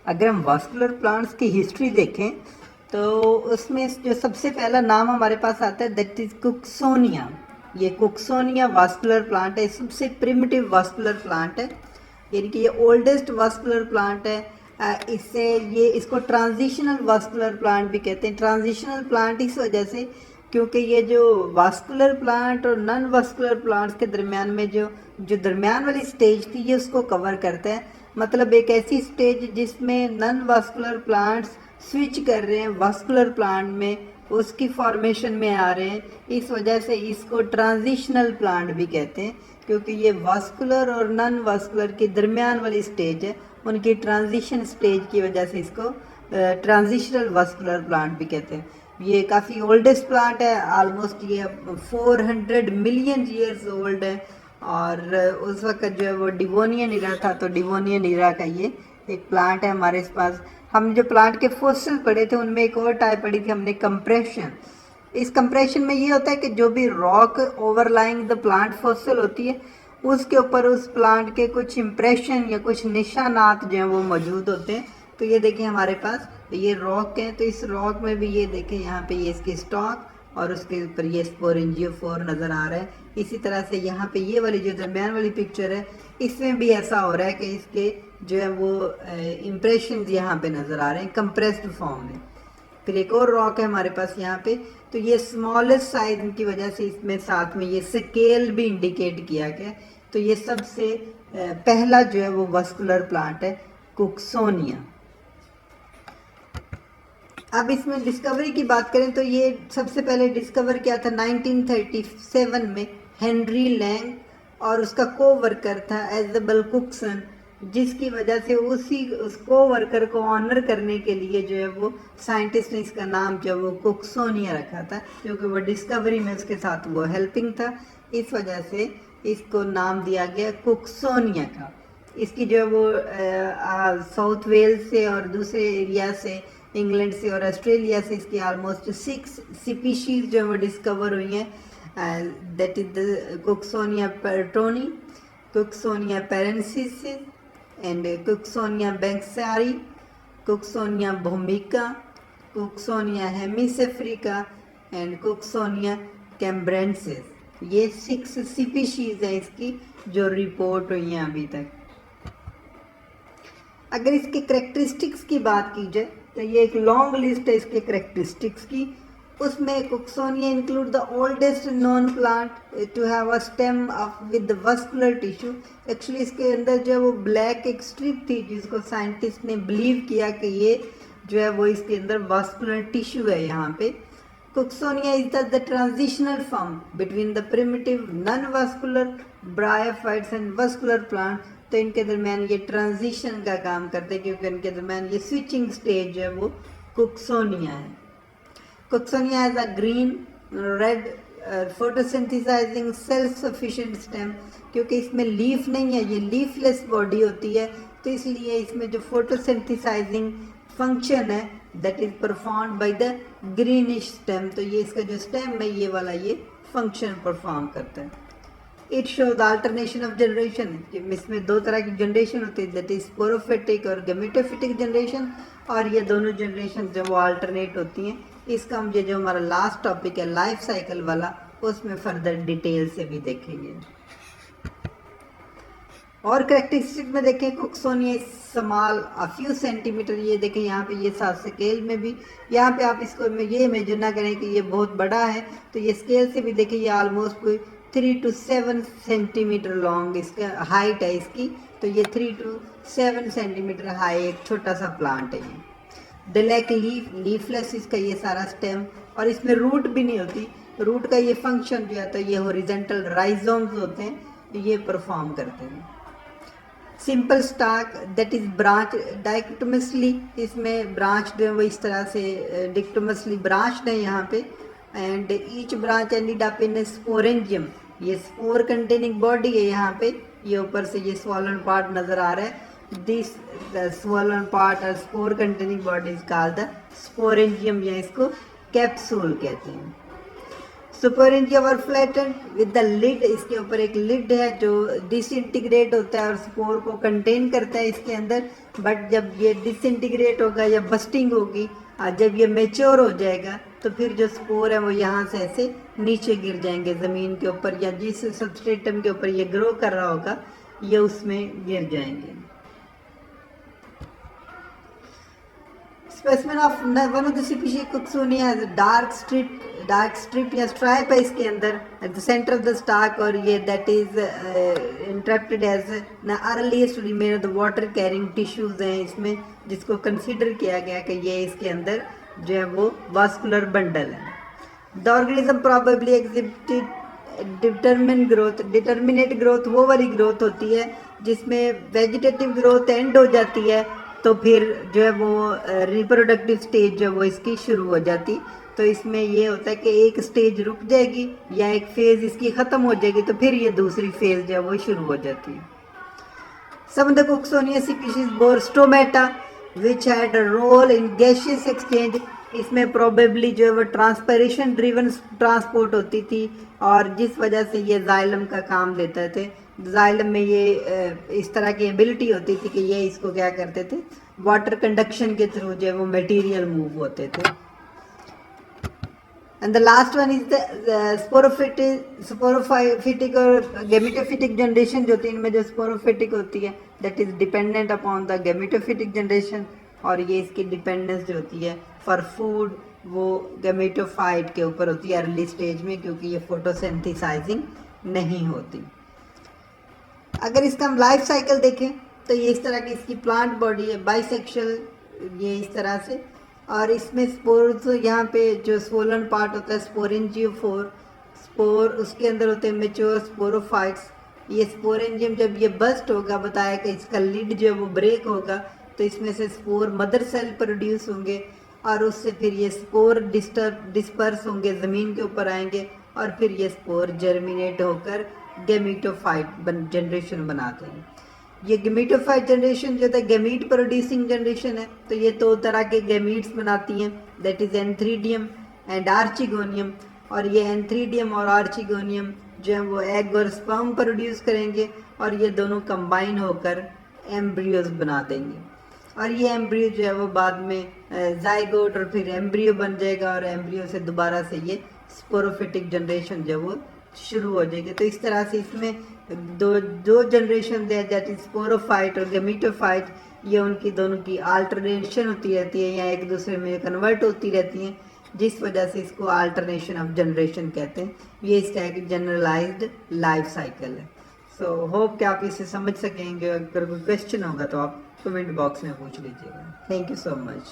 अगर हम vascular plants की हिस्ट्री देखें तो उसमें जो सबसे पहला नाम हमारे पास आता है दैट इज कुक्सोनिया। ये कुक्सोनिया वास्कुलर प्लांट है, सबसे प्रिमिटिव वास्कुलर प्लांट है, यानी कि ये ओल्डेस्ट वास्कुलर प्लांट है। इससे ये इसको ट्रांजिशनल वास्कुलर प्लांट भी कहते हैं। ट्रांजिशनल प्लांट इस वजह से क्योंकि ये जो वास्कुलर प्लांट और नॉन वास्कुलर प्लांट्स के दरमियान में जो जो दरमियान वाली स्टेज थी ये उसको कवर करता है। मतलब एक ऐसी स्टेज जिसमें नॉन वास्कुलर प्लांट्स स्विच कर रहे हैं वास्कुलर प्लांट में, उसकी फॉर्मेशन में आ रहे हैं। इस वजह से इसको ट्रांजिशनल प्लांट भी कहते हैं, क्योंकि ये वास्कुलर और नॉन वास्कुलर के दरमियान वाली स्टेज है, उनकी ट्रांजिशन स्टेज की वजह से इसको ट्रांजिशनल वास्कुलर प्लांट भी कहते हैं। ये काफ़ी ओल्डेस्ट प्लांट है, ऑलमोस्ट ये 400 मिलियन ईयर्स ओल्ड है। और उस वक्त जो है वो डिवोनियन इरा था, तो डिवोनियन इरा का ये एक प्लांट है हमारे पास। हम जो प्लांट के फोसिल पढ़े थे उनमें एक और टाइप पढ़ी थी हमने, कंप्रेशन। इस कंप्रेशन में ये होता है कि जो भी rock overlying the plant fossil होती है उसके ऊपर उस प्लांट के कुछ इम्प्रेशन या कुछ निशानात जो हैं वो मौजूद होते हैं। तो ये देखें हमारे पास ये रॉक है, तो इस रॉक में भी ये देखें यहाँ पे ये इसकी स्टॉक और उसके ऊपर ये स्पोरेंजियोफोर नज़र आ रहा है। इसी तरह से यहाँ पे ये वाली जो दरमियान वाली पिक्चर है इसमें भी ऐसा हो रहा है कि इसके जो है वो इम्प्रेशन यहाँ पे नज़र आ रहे हैं कंप्रेस्ड फॉर्म में। फिर एक और रॉक है हमारे पास यहाँ पे, तो ये स्मॉलेस्ट साइज की वजह से इसमें साथ में ये स्केल भी इंडिकेट किया गया। तो ये सबसे पहला जो है वो वास्कुलर प्लांट है कुक्सोनिया। अब इसमें डिस्कवरी की बात करें तो ये सबसे पहले डिस्कवर किया था 1937 में हेनरी लैंग, और उसका को वर्कर था एजबेल कुक्सन, जिसकी वजह से उसी उस को वर्कर को ऑनर करने के लिए जो है वो साइंटिस्ट ने इसका नाम जो है वो कुक्सोनिया रखा था, क्योंकि वो डिस्कवरी में उसके साथ वो हेल्पिंग था। इस वजह से इसको नाम दिया गया कुक्सोनिया का। इसकी जो है वो साउथ वेल्स से और दूसरे एरिया से, इंग्लैंड से और ऑस्ट्रेलिया से इसकी ऑलमोस्ट 6 स्पीशीज जो है वो डिस्कवर हुई हैं। दैट इज द कुक्सोनिया पेर्टोनी, कुक्सोनिया पेरेंसिस एंड कुक्सोनिया बैंक्सारी, कुक्सोनिया भूमिका, कुक्सोनिया हेमिसेफ्रिका एंड कुक्सोनिया कैम्ब्रेंसिस। ये 6 स्पीशीज है इसकी जो रिपोर्ट हुई हैं अभी तक। अगर इसके करेक्टरिस्टिक्स की बात की जाए तो ये एक लॉन्ग लिस्ट है इसके करेक्टरिस्टिक्स की। उसमें Cooksonia include the oldest non plant to have a stem of with vascular tissue. Actually इसके अंदर जो है वो ब्लैक एक स्ट्रिप थी जिसको साइंटिस्ट ने बिलीव किया कि ये जो है वो इसके अंदर वास्कुलर टिश्यू है यहाँ पे। Cooksonia is the transitional form between the primitive non vascular bryophytes and vascular plant. तो इनके दरमियान ये ट्रांजिशन का काम करते हैं, क्योंकि इनके दरमियान ये स्विचिंग स्टेज है वो कुक्सोनिया है। Cooksonia has a green red photosynthesising self sufficient stem. क्योंकि इसमें लीफ नहीं है, ये लीफलेस बॉडी होती है, तो इसलिए इसमें जो फोटोसिंथेसाइजिंग फंक्शन है that is performed by the greenish stem. तो ये इसका जो स्टेम है ये वाला ये फंक्शन परफॉर्म करता है। It show the alternation of generation. इसमें 2 तरह की जनरेशन होती है, दैट इज स्पोरोफिटिक और गैमेटोफिटिक जनरेशन, और ये दोनों जनरेशन जो वो अल्टरनेट होती हैं। इसका हम जो हमारा लास्ट टॉपिक है लाइफ साइकिल वाला, उसमें फर्दर डिटेल से भी देखेंगे। और करेक्टरिस्टिक में देखें कुक्सोनिया स्मॉल अ फ्यू सेंटीमीटर। ये देखें यहाँ पे ये साथ स्केल में भी, यहाँ पे आप इसको ये इमेजिन ना करें कि ये बहुत बड़ा है, तो ये स्केल से भी देखें ये ऑलमोस्ट कोई 3 to 7 सेंटीमीटर लॉन्ग इसका हाइट है इसकी। तो ये 3 to 7 सेंटीमीटर हाई एक छोटा सा प्लांट है ये। डिलेक लीफलेस इसका ये सारा स्टेम, और इसमें रूट भी नहीं होती। रूट का ये फंक्शन जो है तो ये हॉरिजॉन्टल राइजोम्स होते हैं, ये परफॉर्म करते हैं। Simple stock that is branch dichotomously, इसमें ब्रांच जो है वो इस तरह से डिक्टोमसली ब्रांच है यहाँ पे। And each branch ended up in sporangium, ये स्पोर कंटेनिंग बॉडी है यहाँ पे। ये ऊपर से ये स्वॉलन पार्ट नजर आ रहा है, दिस स्वॉलन पार्ट और spore containing body is called the sporangium, या इसको कैप्सूल कहते हैं। Sporangia were flattened with the lid, इसके ऊपर एक लिड है जो डिसइंटीग्रेट होता है और स्पोर को कंटेन करता है इसके अंदर। बट जब ये डिसइंटीग्रेट होगा या बस्टिंग होगी और जब ये मेच्योर हो जाएगा तो फिर जो स्पोर है वो यहाँ से ऐसे नीचे गिर जाएंगे ज़मीन के ऊपर, या जिस सबस्ट्रेटम के ऊपर ये ग्रो कर रहा होगा ये उसमें गिर जाएंगे। Specimen of one of the species Cooksonia has dark strip या स्ट्राइप है इसके अंदर at the centre of the stalk, और ये that is interrupted as the earliest remain of the water carrying tissues हैं इसमें, जिसको कंसीडर किया गया कि ये इसके अंदर जो है वो वास्कुलर बंडल है। The organism probably exhibited determinate growth वो वाली ग्रोथ होती है जिसमें वेजिटेटिव ग्रोथ एंड हो जाती है, तो फिर जो है वो रिप्रोडक्टिव स्टेज जो है वो इसकी शुरू हो जाती। तो इसमें ये होता है कि एक स्टेज रुक जाएगी या एक फेज़ इसकी ख़त्म हो जाएगी तो फिर ये दूसरी फेज़ जो है वो शुरू हो जाती है। Some of the Cooksonia species bore stomata which had a role in gaseous exchange। इसमें प्रोबेबली जो है वो ट्रांसपरेशन ड्रिवन ट्रांसपोर्ट होती थी और जिस वजह से ये जाइलम का काम देते थे। जाइलम में ये इस तरह की एबिलिटी होती थी कि ये इसको क्या करते थे, वाटर कंडक्शन के थ्रू जो है वो मटेरियल मूव होते थे। And the last one is the sporophytic और गेमिटोफिटिक जनरेशन जो होती है, इनमें जो स्पोरोफिटिक होती है that is dependent upon the gametophytic generation, और ये इसकी डिपेंडेंस जो होती है फॉर फूड वो गेमेटोफाइट के ऊपर होती है अर्ली स्टेज में, क्योंकि ये फोटोसिंथेसाइजिंग नहीं होती। अगर इसका हम लाइफ साइकिल देखें तो ये इस तरह की इसकी प्लांट बॉडी है, बाइसेक्शुअल ये इस तरह से, और इसमें स्पोर्स यहाँ पे जो स्वोलन पार्ट होता है स्पोरेंजियोफोर स्पोर, उसके अंदर होते हैं मेच्योर स्पोरोफाइट्स। ये स्पोरेंजियम जब ये बस्ट होगा, बताया कि इसका लिड जो है वो ब्रेक होगा तो इसमें से स्पोर मदर सेल प्रोड्यूस होंगे और उससे फिर ये स्पोर डिस्पर्स होंगे, ज़मीन के ऊपर आएंगे और फिर ये स्पोर जर्मिनेट होकर गेमिटोफाइट जनरेशन बनाते हैं। ये गेमिटोफाइट जनरेशन जो है गेमीट प्रोड्यूसिंग जनरेशन है, तो ये दो तरह के गेमीट्स बनाती हैं, that is antheridium and archegonium. और ये एंथ्रीडियम और आर्चिगोनियम जो है वो एग और स्पर्म प्रोड्यूस करेंगे और ये दोनों कंबाइन होकर एम्ब्रियोज बना देंगे, और ये एम्ब्रियो जो है वो बाद में जाइगोट और फिर एम्ब्रियो बन जाएगा और एम्ब्रियो से दोबारा से ये स्पोरोफिटिक जनरेशन जो वो शुरू हो जाएगी। तो इस तरह से इसमें दो जनरेशन है, दैट इज स्पोरोफाइट और गेमिटोफाइट, ये उनकी दोनों की अल्टरनेशन होती रहती है या एक दूसरे में कन्वर्ट होती रहती हैं, जिस वजह से इसको अल्टरनेशन ऑफ जनरेशन कहते हैं। ये इसका एक जनरलाइज्ड लाइफ साइकिल है। सो होप कि आप इसे समझ सकेंगे। अगर कोई क्वेश्चन होगा तो आप कमेंट बॉक्स में पूछ लीजिएगा। Thank you so much.